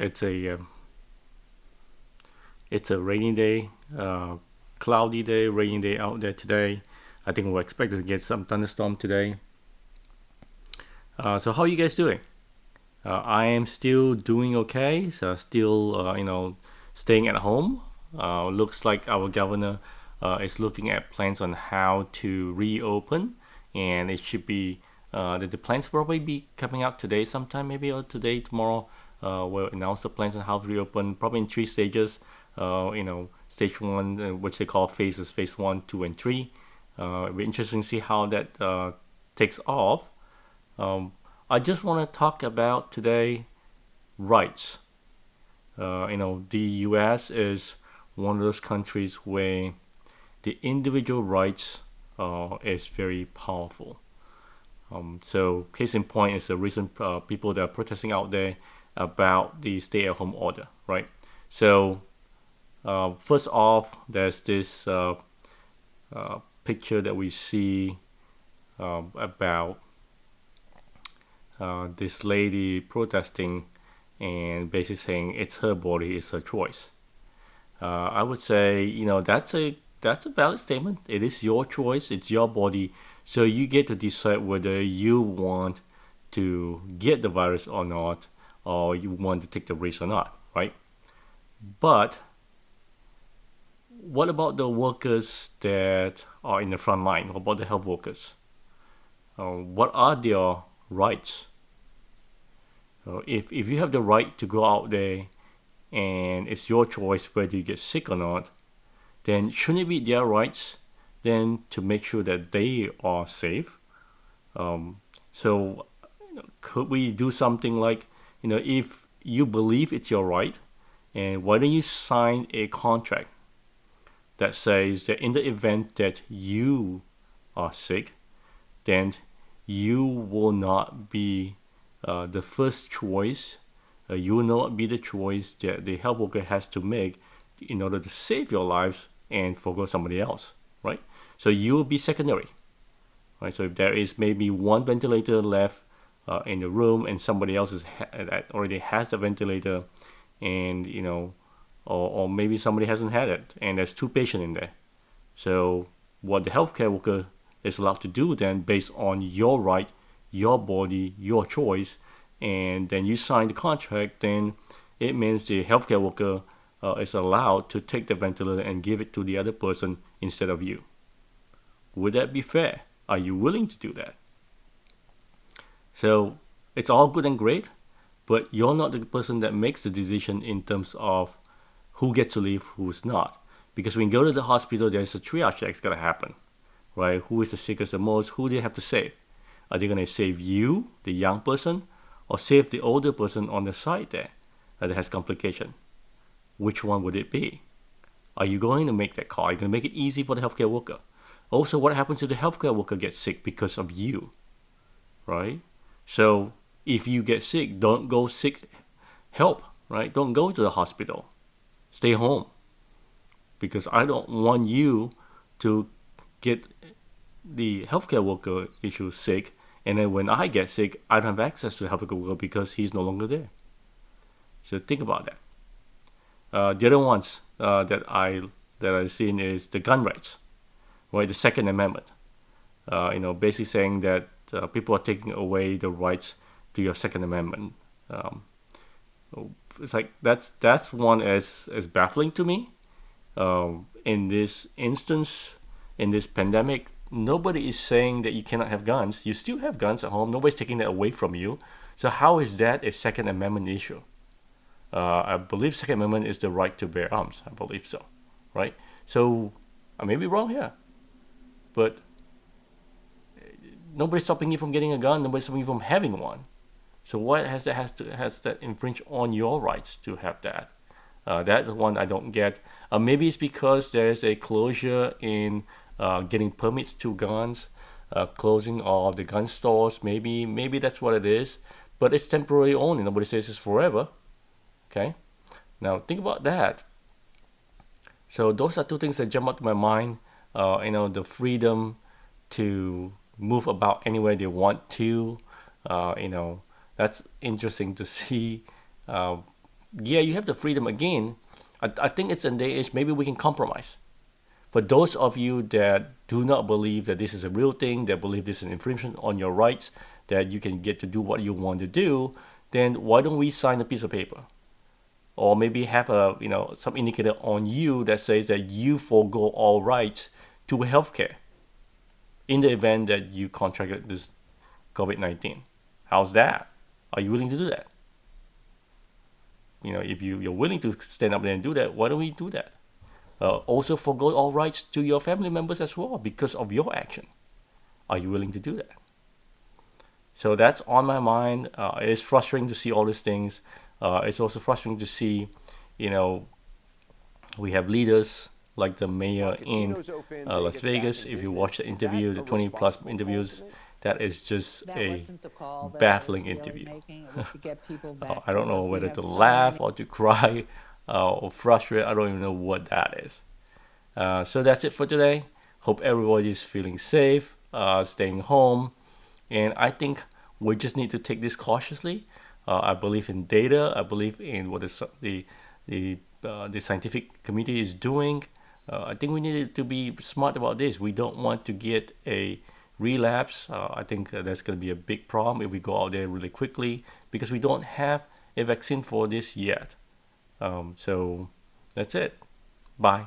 It's a rainy day, cloudy day, rainy day out there today. I think we're expected to get some thunderstorm today. So how are you guys doing? I am still doing okay. So still, staying at home. Looks like our governor is looking at plans on how to reopen, and it should be the plans probably be coming out today sometime, maybe or today, tomorrow. We'll announce the plans on how to reopen, probably in three stages. Stage one, which they call phases, phase one, two, and three. It'll be interesting to see how that takes off. Um, I just want to talk about today rights. The U.S. is one of those countries where the individual rights is very powerful. So, case in point is the recent people that are protesting out there about the stay-at-home order, right? So, first off, there's this picture that we see about this lady protesting and basically saying it's her body, it's her choice. I would say, that's a valid statement. It is your choice, it's your body, so you get to decide whether you want to get the virus or not, or you want to take the risk or not, right? But what about the workers that are in the front line? What about the health workers? What are their rights? If you have the right to go out there and it's your choice whether you get sick or not, then shouldn't it be their rights then to make sure that they are safe? So, could we do something like, if you believe it's your right, and why don't you sign a contract that says that in the event that you are sick, then you will not be the first choice. You will not be the choice that the health worker has to make in order to save your lives and forgo somebody else, right? So you will be secondary, right? So if there is maybe one ventilator left in the room and somebody else that already has the ventilator, and or maybe somebody hasn't had it, and there's two patients in there. So what the healthcare worker is allowed to do then, based on your right, your body, your choice, and then you sign the contract, then it means the healthcare worker is allowed to take the ventilator and give it to the other person instead of you. Would that be fair? Are you willing to do that? So it's all good and great, but you're not the person that makes the decision in terms of who gets to leave, who's not. Because when you go to the hospital, there's a triage that's going to happen, right? Who is the sickest the most? Who do they have to save? Are they going to save you, the young person, or save the older person on the side there that has complication? Which one would it be? Are you going to make that call? Are you going to make it easy for the healthcare worker? Also, what happens if the healthcare worker gets sick because of you, right? So if you get sick, don't go seek help, right? Don't go to the hospital. Stay home. Because I don't want you to get the healthcare worker issue sick, and then when I get sick, I don't have access to the healthcare worker because he's no longer there. So think about that. The other ones that I've seen is the gun rights, right? The Second Amendment. Basically saying that people are taking away the rights to your Second Amendment. It's like that's one as baffling to me. In this instance, in this pandemic, nobody is saying that you cannot have guns. You still have guns at home. Nobody's taking that away from you. So how is that a Second Amendment issue? I believe Second Amendment is the right to bear arms. I believe so, right? So I may be wrong here, but nobody's stopping you from getting a gun. Nobody's stopping you from having one. So what has that infringe on your rights to have that? That's the one I don't get. Maybe it's because there's a closure in getting permits to guns, closing of the gun stores. Maybe that's what it is. But it's temporary only. Nobody says it's forever. Okay. Now think about that. So those are two things that jump up to my mind. The freedom to move about anywhere they want to. That's interesting to see yeah, you have the freedom again. I think it's a day age, maybe we can compromise. For those of you that do not believe that this is a real thing, that believe this is an infringement on your rights, that you can get to do what you want to do, then why don't we sign a piece of paper? Or maybe have a some indicator on you that says that you forego all rights to healthcare in the event that you contracted this COVID-19. How's that? Are you willing to do that? If you're willing to stand up there and do that, why don't we do that? Also forego all rights to your family members as well because of your action. Are you willing to do that? So that's on my mind. It's frustrating to see all these things. It's also frustrating to see, you know, we have leaders like the mayor in Las Vegas. If you watch the interview, the 20 plus interviews, that is just a baffling interview. I don't know whether to laugh or to cry or frustrate. I don't even know what that is. So that's it for today. Hope everybody is feeling safe, staying home, and I think we just need to take this cautiously. I believe in data. I believe in what the scientific community is doing. I think we need to be smart about this. We don't want to get a relapse. I think that's going to be a big problem if we go out there really quickly because we don't have a vaccine for this yet. So that's it. Bye.